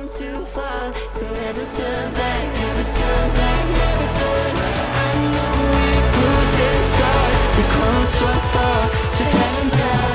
too far to ever turn back, never turn back, never turn back. I know we bruised this scar, we come so far to heaven back.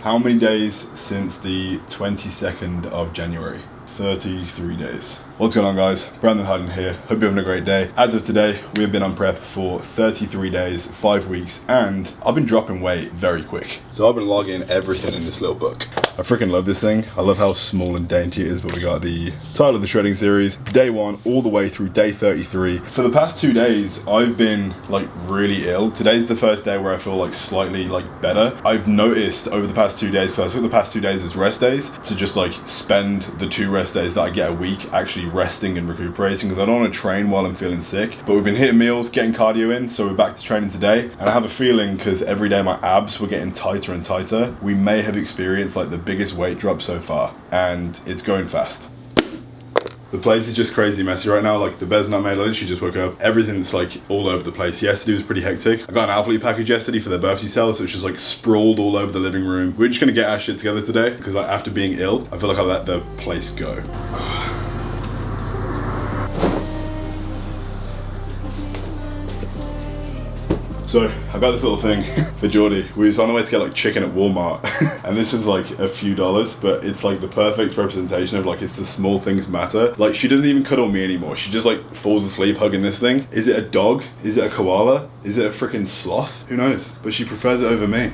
How many days since the 22nd of January? 33 days. What's going on, guys? Brandon Hardin here. Hope you're having a great day. As of today, we have been on prep for 33 days, 5 weeks, and I've been dropping weight very quick. So I've been logging everything in this little book. I freaking love this thing. I love how small and dainty it is, but we got the title of the shredding series, day 1 all the way through day 33. For the past 2 days, I've been like really ill. Today's the first day where I feel like slightly like better. I've noticed over the past 2 days, because I took the past 2 days as rest days, to just like spend the 2 rest days that I get a week actually resting and recuperating, because I don't want to train while I'm feeling sick. But we've been hitting meals, getting cardio in, so we're back to training today. And I have a feeling, because every day my abs were getting tighter and tighter, we may have experienced like the biggest weight drop so far, and it's going fast. The place is just crazy messy right now. Like the bed's not made. I literally just woke up. Everything's like all over the place. Yesterday was pretty hectic. I got an Alphalete package yesterday for their birthday sale, so it's just like sprawled all over the living room. We're just gonna get our shit together today, because like after being ill, I feel like I let the place go. So I got this little thing for Geordie. We was on the way to get like chicken at Walmart, and this was like a few dollars, but it's like the perfect representation of like, it's the small things matter. Like she doesn't even cuddle me anymore. She just like falls asleep hugging this thing. Is it a dog? Is it a koala? Is it a freaking sloth? Who knows? But she prefers it over me.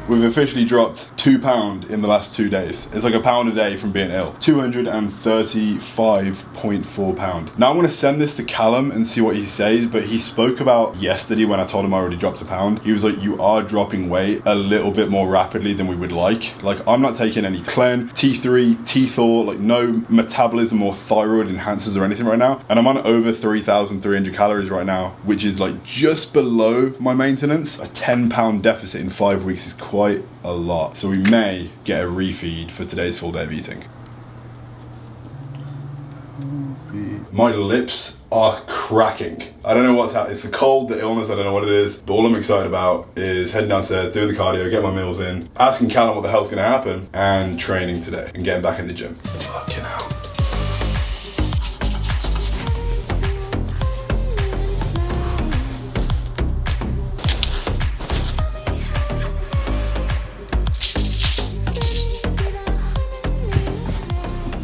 We've officially dropped 2 pounds in the last 2 days. It's like a pound a day from being ill. 235.4 pounds. Now I'm gonna send this to Callum and see what he says, but he spoke about yesterday when I told him I already dropped a pound. He was like, you are dropping weight a little bit more rapidly than we would like. Like I'm not taking any Clen, T3, T4, like no metabolism or thyroid enhancers or anything right now. And I'm on over 3,300 calories right now, which is like just below my maintenance. A 10-pound deficit in 5 weeks is quite a lot. So we may get a refeed for today's full day of eating. My lips are cracking. I don't know what's happening. It's the cold, the illness, I don't know what it is. But all I'm excited about is heading downstairs, doing the cardio, get my meals in, asking Callum what the hell's gonna happen, and training today and getting back in the gym. Fucking hell.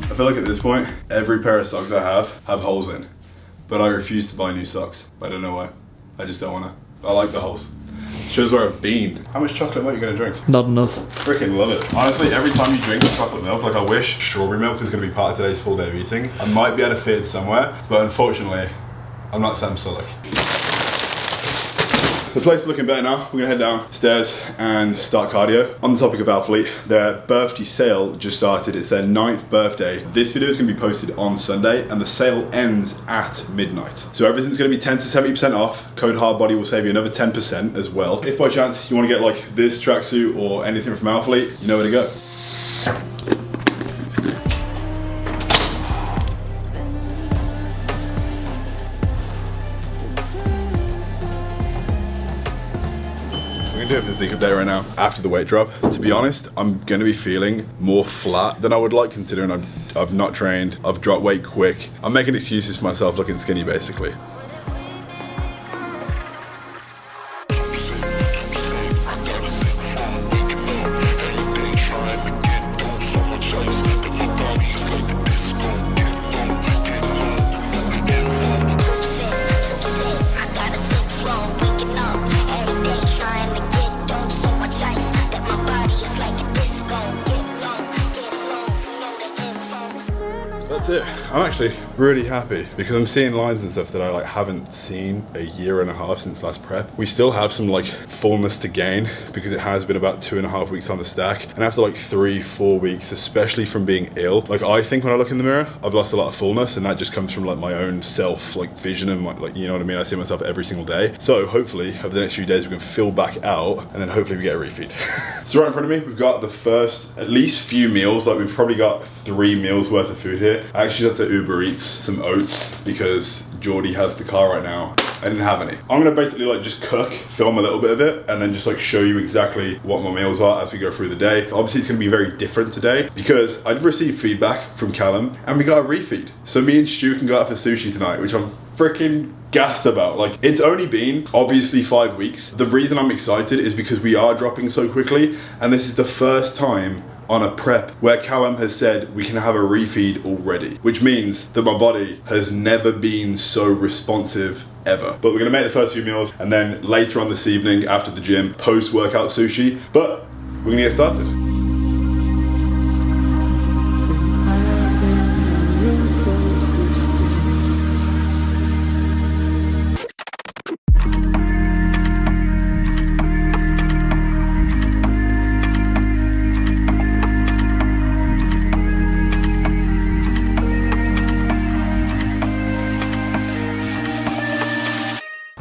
I feel like at this point, every pair of socks I have holes in, but I refuse to buy new socks. I don't know why. I just don't wanna. I like the holes. Shows where I've been. How much chocolate milk are you gonna drink? Not enough. Freaking love it. Honestly, every time you drink chocolate milk, like I wish strawberry milk was gonna be part of today's full day of eating. I might be able to fit it somewhere, but unfortunately, I'm not Sam Sulek. The place is looking better now. We're gonna head downstairs and start cardio. On the topic of Alphalete, their birthday sale just started. It's their 9th birthday. This video is gonna be posted on Sunday, and the sale ends at midnight. So everything's gonna be 10 to 70% off. Code Hardbody will save you another 10% as well. If by chance you wanna get like this tracksuit or anything from Alphalete, you know where to go. Do a physique update right now after the weight drop. To be honest, I'm gonna be feeling more flat than I would like, considering I've not trained, I've dropped weight quick. I'm making excuses for myself looking skinny basically. That's it. I'm actually really happy because I'm seeing lines and stuff that I like haven't seen a year and a half since last prep. We still have some like fullness to gain because it has been about 2.5 weeks on the stack, and after like 3-4 weeks, especially from being ill, like I think when I look in the mirror I've lost a lot of fullness, and that just comes from like my own self like vision and like, you know what I mean, I see myself every single day. So hopefully over the next few days we can fill back out, and then hopefully we get a refeed. So right in front of me we've got the first at least few meals. Like we've probably got 3 meals worth of food here. today. I actually had to Uber Eats some oats because Geordie has the car right now. I didn't have any. I'm gonna basically like just cook, film a little bit of it, and then just like show you exactly what my meals are as we go through the day. Obviously it's gonna be very different today because I've received feedback from Callum and we got a refeed. So me and Stu can go out for sushi tonight, which I'm freaking gassed about. Like, it's only been obviously 5 weeks. The reason I'm excited is because we are dropping so quickly, and this is the first time on a prep where Callum has said we can have a refeed already, which means that my body has never been so responsive ever. But we're gonna make the first few meals, and then later on this evening after the gym, post-workout sushi. But we're gonna get started.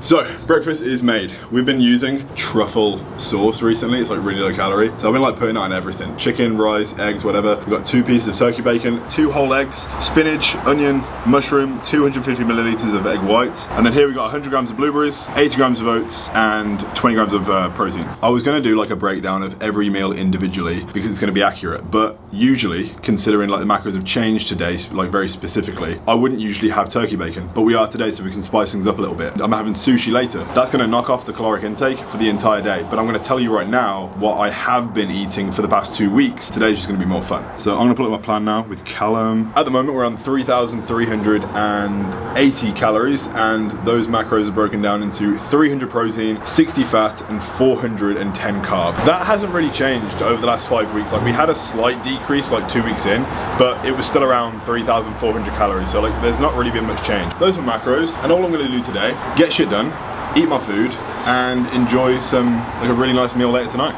So, breakfast is made. We've been using truffle sauce recently. It's like really low calorie. So I've been like putting it on everything. Chicken, rice, eggs, whatever. We've got 2 pieces of turkey bacon, 2 whole eggs, spinach, onion, mushroom, 250 milliliters of egg whites. And then here we got 100 grams of blueberries, 80 grams of oats, and 20 grams of protein. I was gonna do like a breakdown of every meal individually because it's gonna be accurate. But usually, considering like the macros have changed today, like very specifically, I wouldn't usually have turkey bacon, but we are today so we can spice things up a little bit. I'm having sushi later. That's gonna knock off the caloric intake for the entire day, but I'm gonna tell you right now what I have been eating for the past 2 weeks. Today's just gonna be more fun. So I'm gonna pull up my plan now with Callum. At the moment, we're on 3,380 calories, and those macros are broken down into 300 protein, 60 fat, and 410 carb. That hasn't really changed over the last 5 weeks. Like, we had a slight decrease like 2 weeks in, but it was still around 3,400 calories. So like, there's not really been much change. Those are macros, and all I'm gonna do today, get shit done, eat my food, and enjoy some, like a really nice meal later tonight.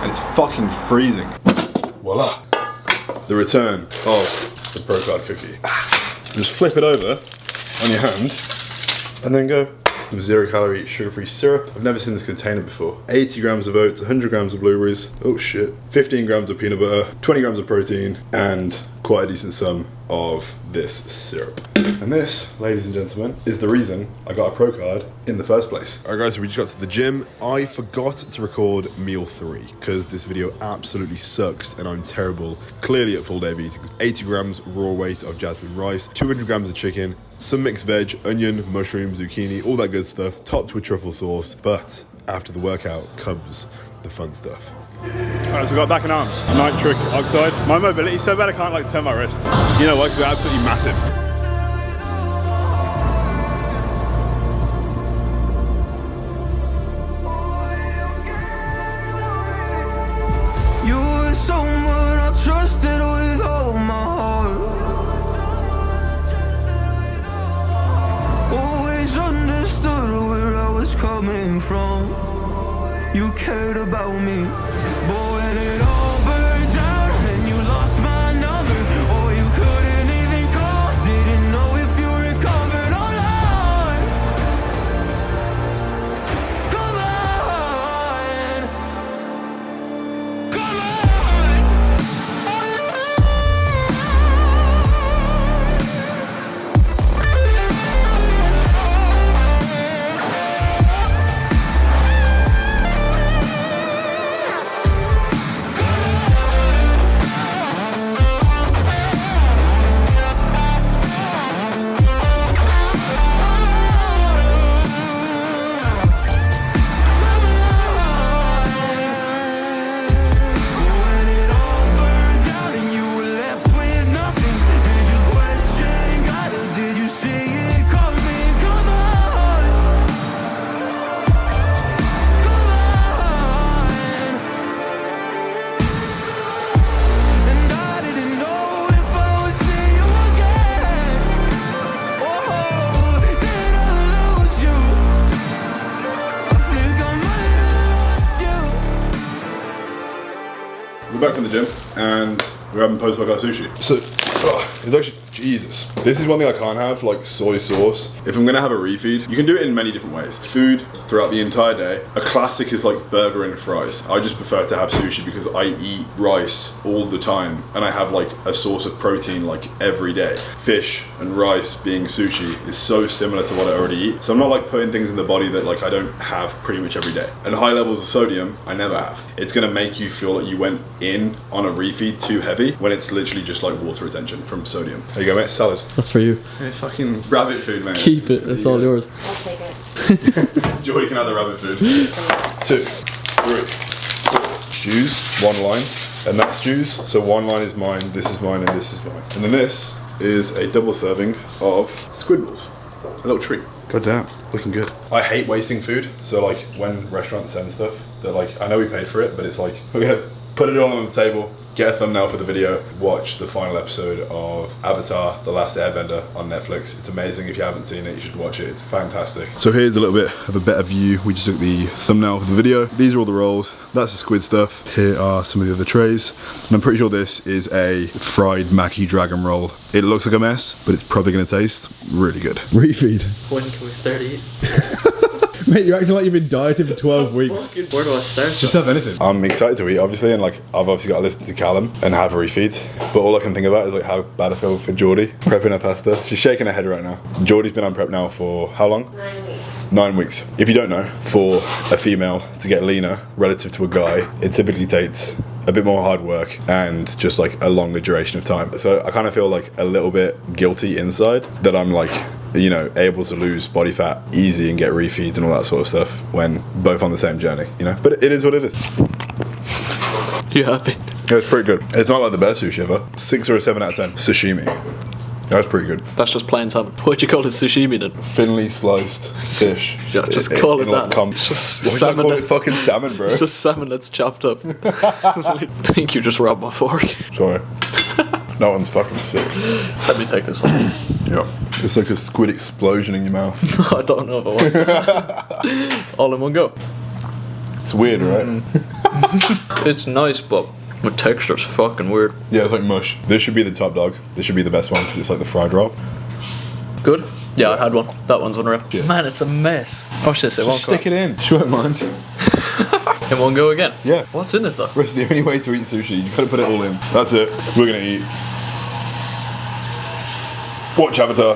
And it's fucking freezing. Voila. The return of the Pro Card cookie. So just flip it over on your hand, and then go. Some 0 calorie sugar-free syrup. I've never seen this container before. 80 grams of oats, 100 grams of blueberries, oh shit, 15 grams of peanut butter, 20 grams of protein, and quite a decent sum of this syrup. And this, ladies and gentlemen, is the reason I got a Pro Card in the first place. All right guys, so we just got to the gym. I forgot to record meal 3 because this video absolutely sucks and I'm terrible, clearly at full day of eating. 80 grams raw weight of jasmine rice, 200 grams of chicken, some mixed veg, onion, mushroom, zucchini, all that good stuff, topped with truffle sauce. But after the workout comes the fun stuff. Alright, so we got back in arms. Nitric oxide. My mobility's so bad I can't like turn my wrist. You know what, because they're absolutely massive. You were someone I trusted with all my heart. Always understood where I was coming from. You cared about me, but when it all burned down and you lost my number, or you couldn't even call, didn't know if you recovered or not. Come on, come We're back from the gym and we're having post-workout sushi. So, it's actually Jesus. This is one thing I can't have, like soy sauce. If I'm gonna have a refeed, you can do it in many different ways. Food throughout the entire day. A classic is like burger and fries. I just prefer to have sushi because I eat rice all the time and I have like a source of protein like every day. Fish and rice being sushi is so similar to what I already eat. So I'm not like putting things in the body that like I don't have pretty much every day. And high levels of sodium, I never have. It's gonna make you feel like you went in on a refeed too heavy when it's literally just like water retention from sodium. There you go, mate, salad. That's for you. Hey, fucking rabbit food, mate. Keep it, it's all yours. I'll take it. Jordy can have the rabbit food. 2, 3, 4 stews, one line, and that's stews. So one line is mine, this is mine, and this is mine. And then this is a double serving of squid balls. A little treat. God damn, looking good. I hate wasting food. So like when restaurants send stuff, they're like, I know we paid for it, but it's like, okay, put it all on the table, get a thumbnail for the video, watch the final episode of Avatar, The Last Airbender on Netflix. It's amazing. If you haven't seen it, you should watch it. It's fantastic. So here's a little bit of a better view. We just took the thumbnail for the video. These are all the rolls. That's the squid stuff. Here are some of the other trays. And I'm pretty sure this is a fried Maki dragon roll. It looks like a mess, but it's probably gonna taste really good. Refeed. When can we start eating? Mate, you're acting like you've been dieting for 12 weeks. Where do I start? Just have anything. I'm excited to eat, obviously, and like I've obviously got to listen to Callum and have a refeed. But all I can think about is like how bad I feel for Geordie prepping her pasta. She's shaking her head right now. Geordie's been on prep now for how long? 9 weeks. 9 weeks. If you don't know, for a female to get leaner relative to a guy, it typically takes a bit more hard work and just like a longer duration of time. So I kind of feel like a little bit guilty inside that I'm like, you know, able to lose body fat easy and get refeeds and all that sort of stuff when both on the same journey, you know? But it is what it is. You happy? Yeah, it's pretty good. It's not like the best sushi ever. 6 or a 7 out of 10. Sashimi. That's pretty good. That's just plain salmon. Why'd you call it sashimi then? Thinly sliced fish. Yeah, just call it that. It's just Why salmon. should I Call it fucking salmon, bro. It's just salmon that's chopped up. I think you just robbed my fork. Sorry. No one's fucking sick. Let me take this one. Yeah. It's like a squid explosion in your mouth. I don't know if I want all in one go. It's weird, right? It's nice, but the texture's fucking weird. Yeah, it's like mush. This should be the top dog. This should be the best one because it's like the fried roll. Good? Yeah, I had one. That one's unreal. Yeah. Man, it's a mess. Watch this, it won't Just stick it in. She won't mind. It won't go again? Yeah. What's in it though? That's the only way to eat sushi. You gotta put it all in. That's it. We're gonna eat. Watch Avatar.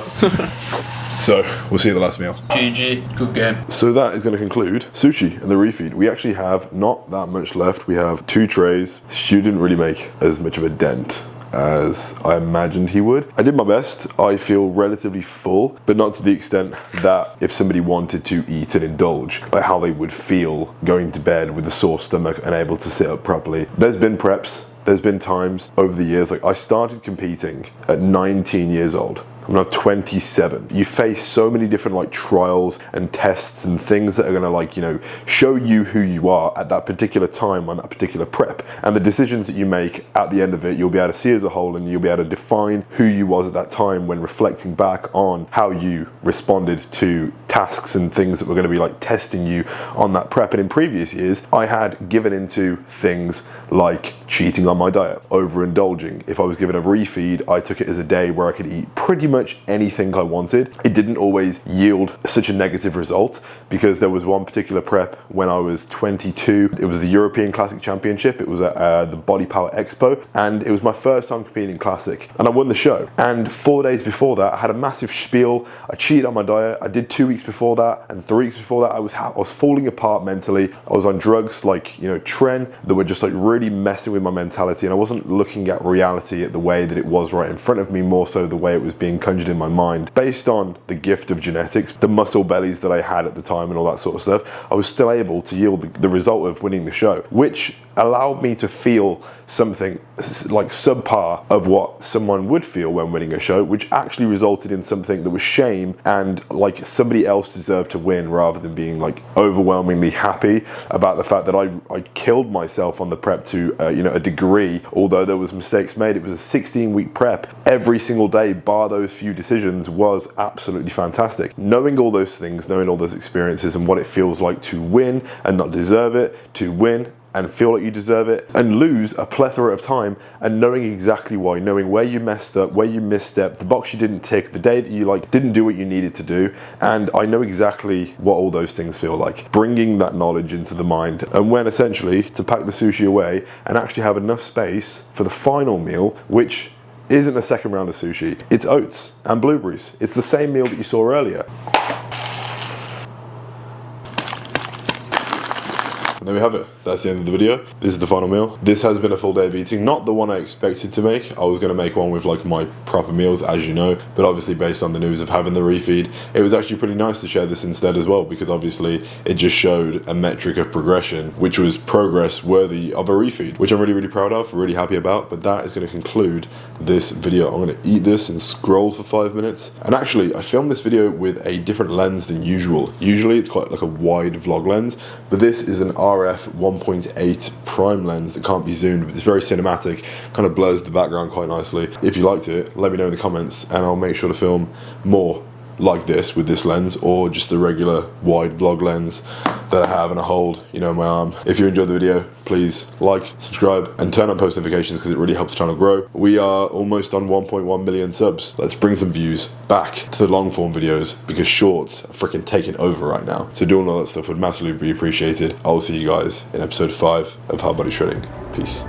So, we'll see you at the last meal. GG. Good game. So that is going to conclude sushi and the refeed. We actually have not that much left. We have 2 trays. Stu didn't really make as much of a dent as I imagined he would. I did my best. I feel relatively full, but not to the extent that if somebody wanted to eat and indulge, like how they would feel going to bed with a sore stomach and able to sit up properly. There's been preps. There's been times over the years, like I started competing at 19 years old. I'm now 27. You face so many different like trials and tests and things that are gonna like, you know, show you who you are at that particular time on that particular prep. And the decisions that you make at the end of it, you'll be able to see as a whole and you'll be able to define who you was at that time when reflecting back on how you responded to tasks and things that were gonna be like testing you on that prep. And in previous years, I had given into things like cheating on my diet, overindulging. If I was given a refeed, I took it as a day where I could eat pretty much anything I wanted. It didn't always yield such a negative result because there was one particular prep when I was 22. It was the European Classic Championship. It was at the Body Power Expo and it was my first time competing in Classic and I won the show. And 4 days before that, I had a massive spiel. I cheated on my diet. I did 2 weeks before that and 3 weeks before that I was falling apart mentally. I was on drugs like, you know, Tren that were just like really messing with my mentality and I wasn't looking at reality at the way that it was right in front of me, more so the way it was being conjured in my mind. Based on the gift of genetics, the muscle bellies that I had at the time and all that sort of stuff, I was still able to yield the result of winning the show, which allowed me to feel something like subpar of what someone would feel when winning a show, which actually resulted in something that was shame and like somebody else deserved to win rather than being like overwhelmingly happy about the fact that I killed myself on the prep to you know, a degree. Although there was mistakes made, it was a 16-week prep. Every single day bar those few decisions was absolutely fantastic. Knowing all those things, knowing all those experiences and what it feels like to win and not deserve it, to win and feel like you deserve it, and lose a plethora of time and knowing exactly why, knowing where you messed up, where you misstepped, the box you didn't tick, the day that you didn't do what you needed to do, and I know exactly what all those things feel like. Bringing that knowledge into the mind, and when essentially to pack the sushi away and actually have enough space for the final meal, which isn't a second round of sushi, it's oats and blueberries. It's the same meal that you saw earlier. And there we have it. That's the end of the video. This is the final meal. This has been a full day of eating. Not the one I expected to make. I was going to make one with like my proper meals, as you know, but obviously based on the news of having the refeed, it was actually pretty nice to share this instead as well, because obviously it just showed a metric of progression, which was progress worthy of a refeed, which I'm really, really proud of, really happy about. But that is going to conclude this video. I'm going to eat this and scroll for 5 minutes. And actually, I filmed this video with a different lens than usual. Usually it's quite like a wide vlog lens, but this is an RF 1.8 prime lens that can't be zoomed, but it's very cinematic, kind of blurs the background quite nicely. If you liked it, let me know in the comments and I'll make sure to film more like this with this lens, or just the regular wide vlog lens that I have and I hold, you know, in my arm. If you enjoyed the video, please like, subscribe, and turn on post notifications because it really helps the channel grow. We are almost on 1.1 million subs. Let's bring some views back to the long form videos because shorts are freaking taking over right now. So doing all that stuff would massively be appreciated. I will see you guys in episode 5 of Hardbody Shredding. Peace.